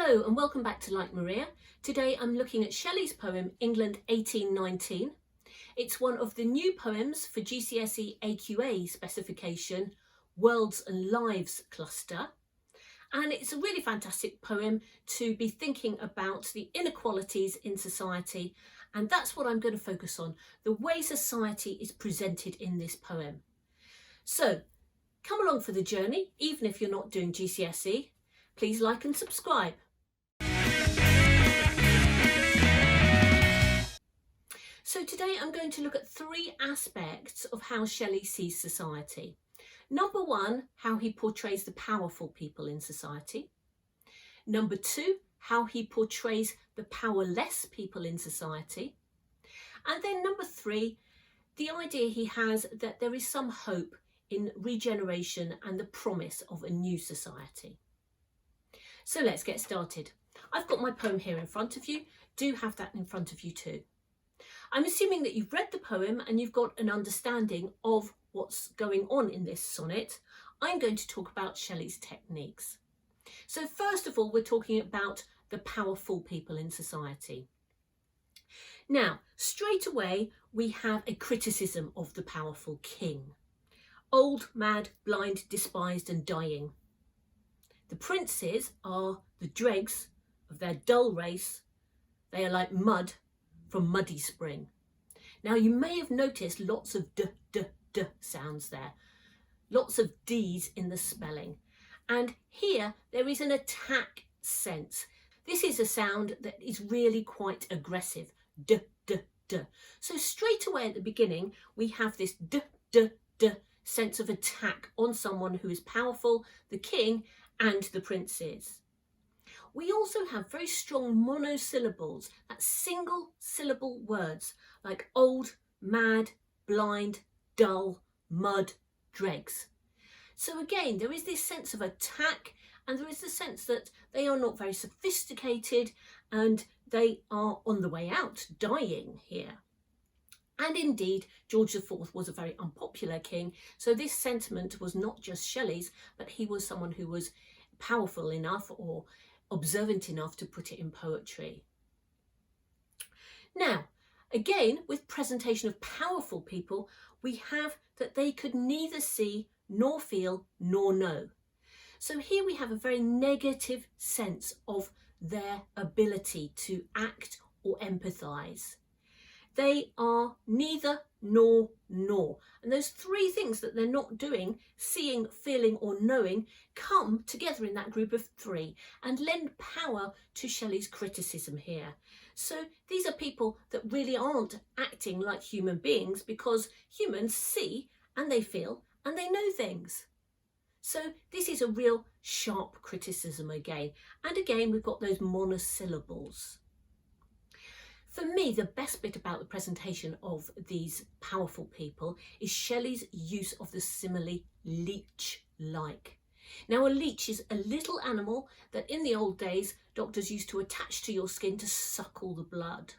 Hello and welcome back to Like Maria. Today I'm looking at Shelley's poem England 1819. It's one of the new poems for GCSE AQA specification Worlds and Lives cluster, and it's a really fantastic poem to be thinking about the inequalities in society, and that's what I'm going to focus on, the way society is presented in this poem. So come along for the journey, even if you're not doing GCSE. Please like and subscribe. So today I'm going to look at three aspects of how Shelley sees society. Number one, how he portrays the powerful people in society. Number two, how he portrays the powerless people in society. And then number three, the idea he has that there is some hope in regeneration and the promise of a new society. So let's get started. I've got my poem here in front of you. Do have that in front of you too. I'm assuming that you've read the poem and you've got an understanding of what's going on in this sonnet. I'm going to talk about Shelley's techniques. So first of all, we're talking about the powerful people in society. Now, straight away, we have a criticism of the powerful king. Old, mad, blind, despised and dying. The princes are the dregs of their dull race. They are like mud from muddy spring. Now you may have noticed lots of d sounds there, lots of D's in the spelling. And here there is an attack sense. This is a sound that is really quite aggressive, d. So straight away at the beginning, we have this d sense of attack on someone who is powerful, the king, and the princes. We also have very strong monosyllables, that single syllable words like old, mad, blind, dull, mud, dregs. So again, there is this sense of attack, and there is the sense that they are not very sophisticated and they are on the way out, dying here. And indeed, George IV was a very unpopular king, so this sentiment was not just Shelley's, but he was someone who was powerful enough or observant enough to put it in poetry. Now, again, with presentation of powerful people, we have that they could neither see nor feel nor know. So here we have a very negative sense of their ability to act or empathise. They are neither nor. And those three things that they're not doing, seeing, feeling or knowing, come together in that group of three and lend power to Shelley's criticism here. So these are people that really aren't acting like human beings, because humans see and they feel and they know things. So this is a real sharp criticism again. And again, we've got those monosyllables. For me, the best bit about the presentation of these powerful people is Shelley's use of the simile leech-like. Now, a leech is a little animal that in the old days doctors used to attach to your skin to suck all the blood.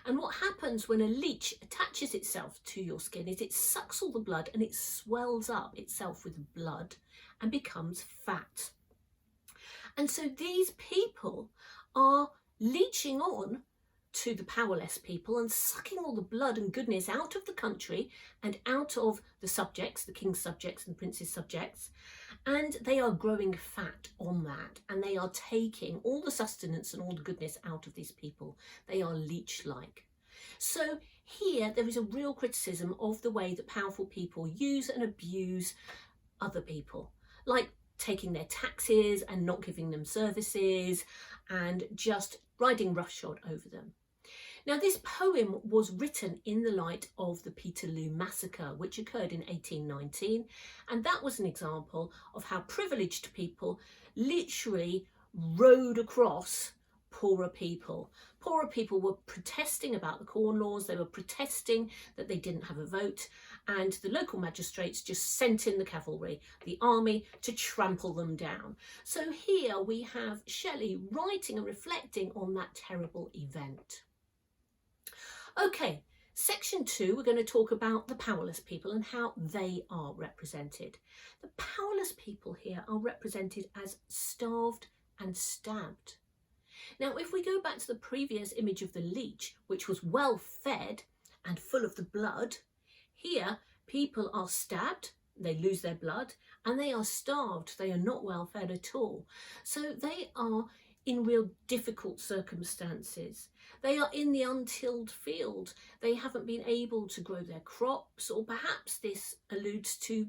And what happens when a leech attaches itself to your skin is it sucks all the blood and it swells up itself with blood and becomes fat. And so these people are leeching on to the powerless people and sucking all the blood and goodness out of the country and out of the subjects, the king's subjects and prince's subjects, and they are growing fat on that, and they are taking all the sustenance and all the goodness out of these people. They are leech-like. So here there is a real criticism of the way that powerful people use and abuse other people, like taking their taxes and not giving them services and just riding roughshod over them. Now, this poem was written in the light of the Peterloo massacre, which occurred in 1819, and that was an example of how privileged people literally rode across poorer people. Poorer people were protesting about the Corn Laws, they were protesting that they didn't have a vote, and the local magistrates just sent in the cavalry, the army, to trample them down. So here we have Shelley writing and reflecting on that terrible event. Okay, section 2, we're going to talk about the powerless people and how they are represented. The powerless people here are represented as starved and stabbed. Now, if we go back to the previous image of the leech, which was well fed and full of the blood, here people are stabbed, they lose their blood, and they are starved. They are not well fed at all. So they are in real difficult circumstances. They are in the untilled field. They haven't been able to grow their crops, or perhaps this alludes to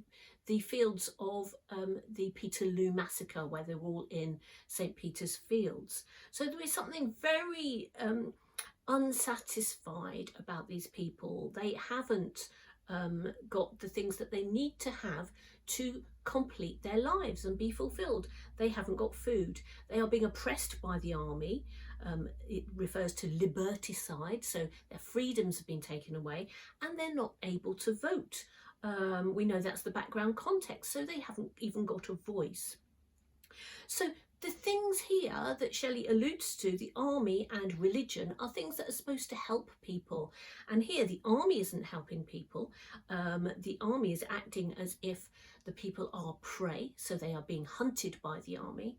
the fields of the Peterloo massacre, where they were all in St. Peter's fields. So there is something very unsatisfied about these people. They haven't got the things that they need to have to complete their lives and be fulfilled. They haven't got food. They are being oppressed by the army. It refers to liberticide, so their freedoms have been taken away, and they're not able to vote. We know that's the background context, so they haven't even got a voice. So the things here that Shelley alludes to, the army and religion, are things that are supposed to help people. And here the army isn't helping people. The army is acting as if the people are prey, so they are being hunted by the army.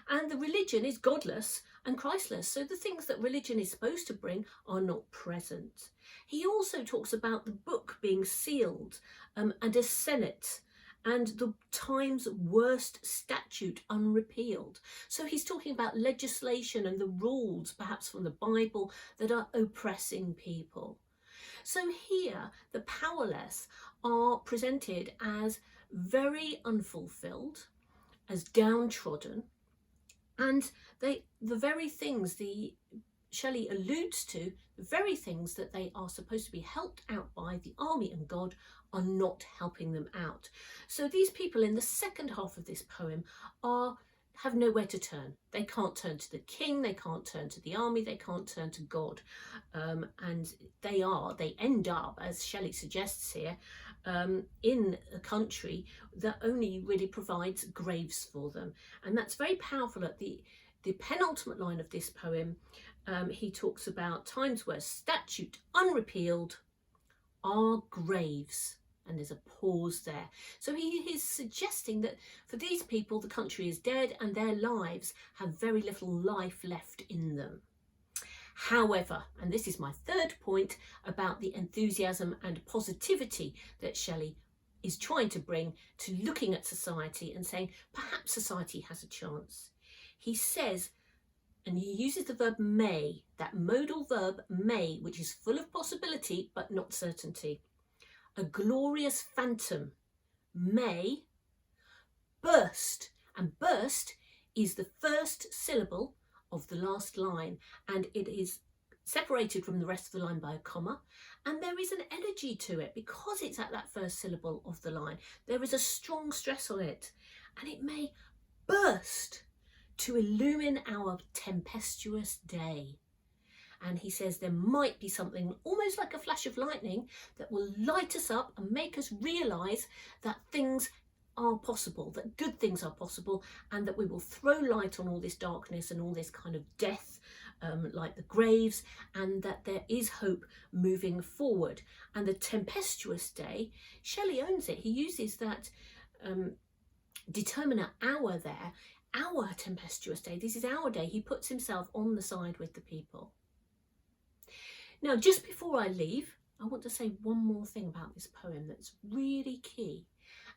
And the religion is godless and Christless, so the things that religion is supposed to bring are not present. He also talks about the book being sealed and a senate, and the time's worst statute unrepealed. So he's talking about legislation and the rules, perhaps from the Bible, that are oppressing people. So here, the powerless are presented as very unfulfilled, as downtrodden, and the very things Shelley alludes to, the very things that they are supposed to be helped out by the army and God, are not helping them out. So these people in the second half of this poem have nowhere to turn. They can't turn to the king, they can't turn to the army, they can't turn to God. And they end up, as Shelley suggests here, in a country that only really provides graves for them. And that's very powerful. At the penultimate line of this poem, he talks about times where statute unrepealed are graves. And there's a pause there. So he is suggesting that for these people, the country is dead and their lives have very little life left in them. However, and this is my third point about the enthusiasm and positivity that Shelley is trying to bring to looking at society and saying perhaps society has a chance. He says, and he uses the verb may, that modal verb may, which is full of possibility but not certainty. A glorious phantom may burst, and burst is the first syllable of the last line, and it is separated from the rest of the line by a comma, and there is an energy to it because it's at that first syllable of the line. There is a strong stress on it, and it may burst to illumine our tempestuous day. And he says there might be something almost like a flash of lightning that will light us up and make us realise that things are possible, that good things are possible, and that we will throw light on all this darkness and all this kind of death, like the graves, and that there is hope moving forward. And the tempestuous day, Shelley owns it. He uses that determiner hour there, our tempestuous day. This is our day. He puts himself on the side with the people. Now, just before I leave, I want to say one more thing about this poem that's really key,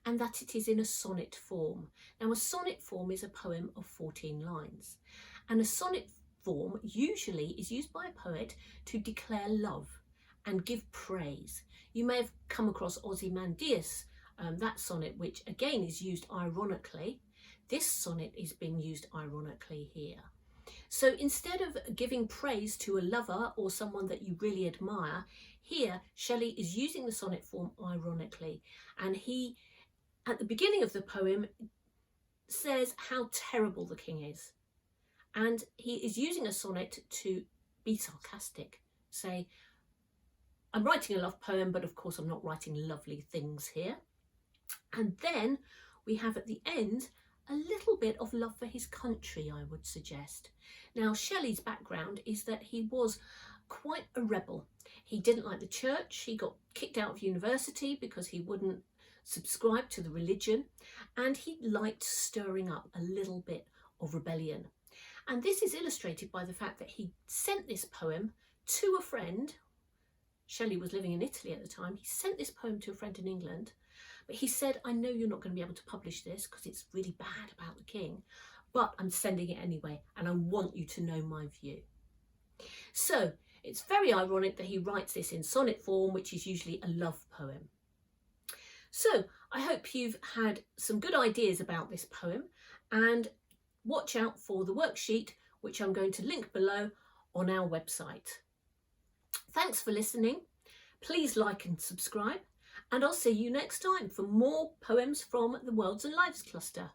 and that it is in a sonnet form. Now, a sonnet form is a poem of 14 lines, and a sonnet form usually is used by a poet to declare love and give praise. You may have come across Ozymandias, that sonnet, which again is used ironically. This sonnet is being used ironically here. So instead of giving praise to a lover or someone that you really admire, here Shelley is using the sonnet form ironically, and he, at the beginning of the poem, says how terrible the king is, and he is using a sonnet to be sarcastic, say, I'm writing a love poem, but of course I'm not writing lovely things here. And then we have at the end a little bit of love for his country, I would suggest. Now, Shelley's background is that he was quite a rebel. He didn't like the church. He got kicked out of university because he wouldn't subscribe to the religion, and he liked stirring up a little bit of rebellion. And this is illustrated by the fact that he sent this poem to a friend. Shelley was living in Italy at the time. He sent this poem to a friend in England, but he said, I know you're not going to be able to publish this because it's really bad about the king, but I'm sending it anyway, and I want you to know my view. So it's very ironic that he writes this in sonnet form, which is usually a love poem. So I hope you've had some good ideas about this poem, and watch out for the worksheet, which I'm going to link below on our website. Thanks for listening. Please like and subscribe, and I'll see you next time for more poems from the Worlds and Lives cluster.